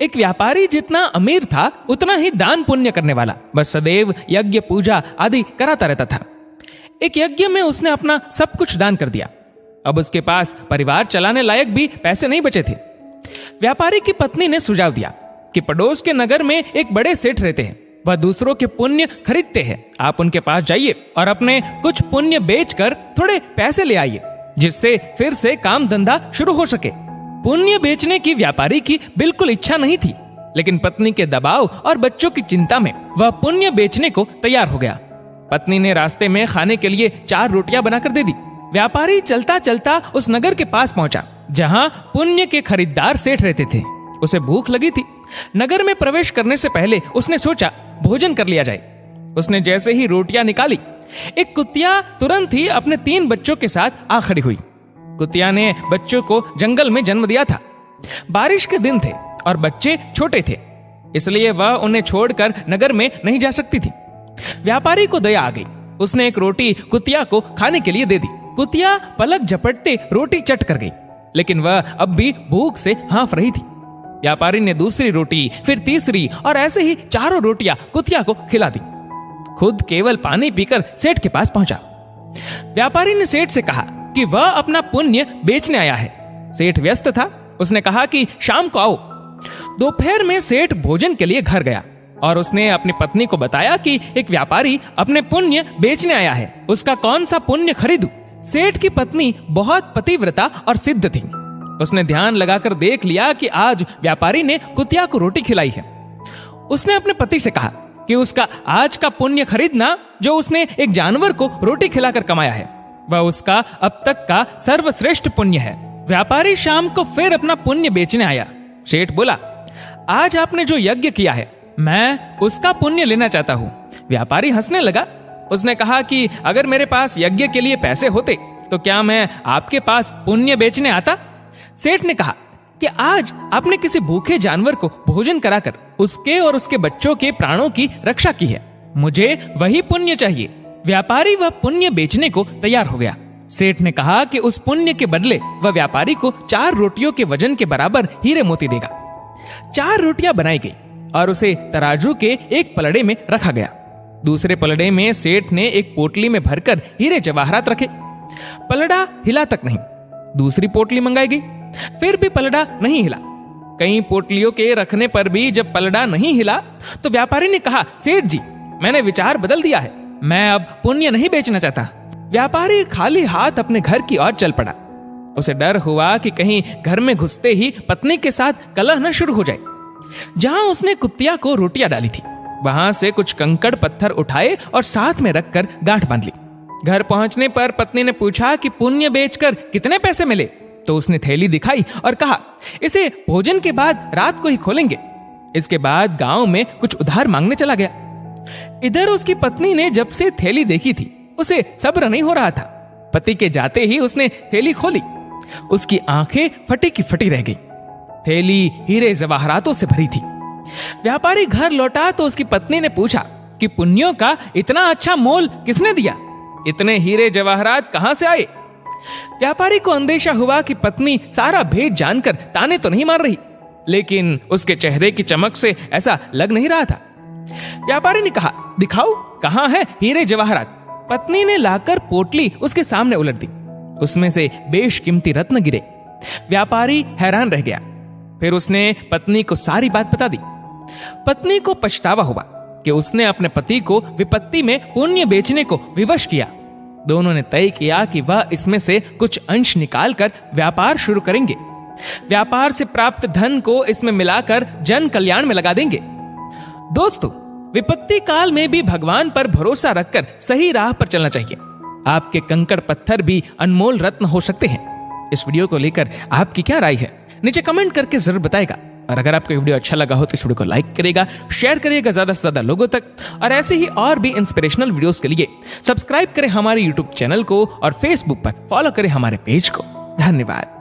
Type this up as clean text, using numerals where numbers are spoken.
एक व्यापारी जितना अमीर था उतना ही दान पुण्य करने वाला, बस सदैव यज्ञ पूजा आदि कराता रहता था। एक यज्ञ में उसने अपना सब कुछ दान कर दिया। अब उसके पास परिवार चलाने लायक भी पैसे नहीं बचे थे। व्यापारी की पत्नी ने सुझाव दिया कि पड़ोस के नगर में एक बड़े सेठ रहते हैं, वह दूसरों के पुण्य खरीदते हैं। आप उनके पास जाइए और अपने कुछ पुण्य बेचकर थोड़े पैसे ले आइए, जिससे फिर से काम धंधा शुरू हो सके। पुण्य बेचने की व्यापारी की बिल्कुल इच्छा नहीं थी, लेकिन पत्नी के दबाव और बच्चों की चिंता में वह पुण्य बेचने को तैयार हो गया। पत्नी ने रास्ते में खाने के लिए 4 रोटियां बनाकर दे दी। व्यापारी चलता चलता उस नगर के पास पहुंचा जहां पुण्य के खरीदार सेठ रहते थे। उसे भूख लगी थी। नगर में प्रवेश करने से पहले उसने सोचा भोजन कर लिया जाए। उसने जैसे ही रोटियां निकाली, एक कुतिया तुरंत ही अपने 3 बच्चों के साथ आ खड़ी हुई। कुतिया ने बच्चों को जंगल में जन्म दिया था। बारिश के दिन थे और बच्चे छोटे थे, इसलिए वह उन्हें छोड़कर नगर में नहीं जा सकती थी। व्यापारी को दया आ गई। उसने एक रोटी कुतिया को खाने के लिए दे दी। कुतिया पलक झपटते रोटी चट कर गई, लेकिन वह अब भी भूख से हाँफ रही थी। व्यापारी ने दूसरी रोटी, फिर तीसरी और ऐसे ही 4 रोटियां कुतिया को खिला दी। खुद केवल पानी पीकर सेठ के पास पहुंचा। व्यापारी ने सेठ से कहा कि वह अपना पुण्य बेचने आया है। सेठ व्यस्त था। उसने कहा कि शाम को आओ। दोपहर में सेठ भोजन के लिए घर गया और उसने अपनी पत्नी को बताया कि एक व्यापारी अपने पुण्य बेचने आया है, उसका कौन सा पुण्य खरीदूं। सेठ की पत्नी बहुत पतिव्रता और सिद्ध थी। उसने ध्यान लगाकर देख लिया कि आज व्यापारी ने कुतिया को रोटी खिलाई है। उसने अपने पति से कहा कि उसका आज का पुण्य खरीदना, जो उसने एक जानवर को रोटी खिलाकर कमाया है, वह उसका अब तक का सर्वश्रेष्ठ पुण्य है। व्यापारी शाम को फिर अपना पुण्य बेचने आया। सेठ बोला, आज आपने जो यज्ञ किया है, मैं उसका पुण्य लेना चाहता हूँ। व्यापारी हंसने लगा। उसने कहा कि अगर मेरे पास यज्ञ के लिए पैसे होते तो क्या मैं आपके पास पुण्य बेचने आता। सेठ ने कहा कि आज आपने किसी भूखे जानवर को भोजन कराकर उसके और उसके बच्चों के प्राणों की रक्षा की है, मुझे वही पुण्य चाहिए। व्यापारी वह पुण्य बेचने को तैयार हो गया। सेठ ने कहा कि उस पुण्य के बदले वह व्यापारी को 4 रोटियों के वजन के बराबर हीरे मोती देगा। 4 रोटियां बनाई गई और उसे तराजू के एक पलड़े में रखा गया। दूसरे पलड़े में सेठ ने एक पोटली में भरकर हीरे जवाहरात रखे। पलड़ा हिला तक नहीं। दूसरी पोटली मंगाई गई, फिर भी पलड़ा नहीं हिला। कई पोटलियों के रखने पर भी जब पलड़ा नहीं हिला तो व्यापारी ने कहा, सेठ जी, मैंने विचार बदल दिया है, मैं अब पुण्य नहीं बेचना चाहता। व्यापारी खाली हाथ अपने घर की ओर चल पड़ा। उसे डर हुआ कि कहीं घर में घुसते ही पत्नी के साथ कलह न शुरू हो जाए। जहां उसने कुतिया को रोटियां डाली थी, वहां से कुछ कंकड़ पत्थर उठाए और साथ में रखकर गांठ बांध ली। घर पहुंचने पर पत्नी ने पूछा कि पुण्य बेचकर कितने पैसे मिले। तो उसने थैली दिखाई और कहा, इसे भोजन के बाद रात को ही खोलेंगे। इसके बाद गांव में कुछ उधार मांगने चला गया। इधर उसकी पत्नी ने जब से थैली देखी थी, उसे सब्र नहीं हो रहा था। पति के जाते ही उसने थैली खोली। उसकी आंखें फटी की फटी रह गई। थैली हीरे जवाहरातों से भरी थी। व्यापारी घर लौटा तो उसकी पत्नी ने पूछा कि पुण्यों का इतना अच्छा मोल किसने दिया, इतने हीरे जवाहरात कहां से आए। व्यापारी को अंदेशा हुआ कि पत्नी सारा भेद जानकर ताने तो नहीं मार रही, लेकिन उसके चेहरे की चमक से ऐसा लग नहीं रहा था। व्यापारी ने कहा, दिखाओ कहां है हीरे जवाहरात। पत्नी ने लाकर पोटली उसके सामने उलट दी। उसमें से बेशकीमती रत्न गिरे। व्यापारी हैरान रह गया। फिर उसने पत्नी को सारी बात बता दी। पत्नी को पछतावा हुआ कि उसने अपने पति को विपत्ति में पुण्य बेचने को विवश किया। दोनों ने तय किया कि वह इसमें से कुछ अंश निकालकर व्यापार शुरू करेंगे। व्यापार से प्राप्त धन को इसमें मिलाकर जन कल्याण में लगा देंगे। दोस्तों, विपत्ति काल में भी भगवान पर भरोसा रखकर सही राह पर चलना चाहिए। आपके कंकड़ पत्थर भी अनमोल रत्न हो सकते हैं। इस वीडियो को लेकर आपकी क्या राय है, नीचे कमेंट करके जरूर बताएगा। और अगर आपको वीडियो अच्छा लगा हो तो इस वीडियो को लाइक करेगा, शेयर करिएगा ज्यादा से ज्यादा लोगों तक। और ऐसे ही और भी इंस्पिरेशनल वीडियोस के लिए सब्सक्राइब करें हमारे यूट्यूब चैनल को और फेसबुक पर फॉलो करें हमारे पेज को। धन्यवाद।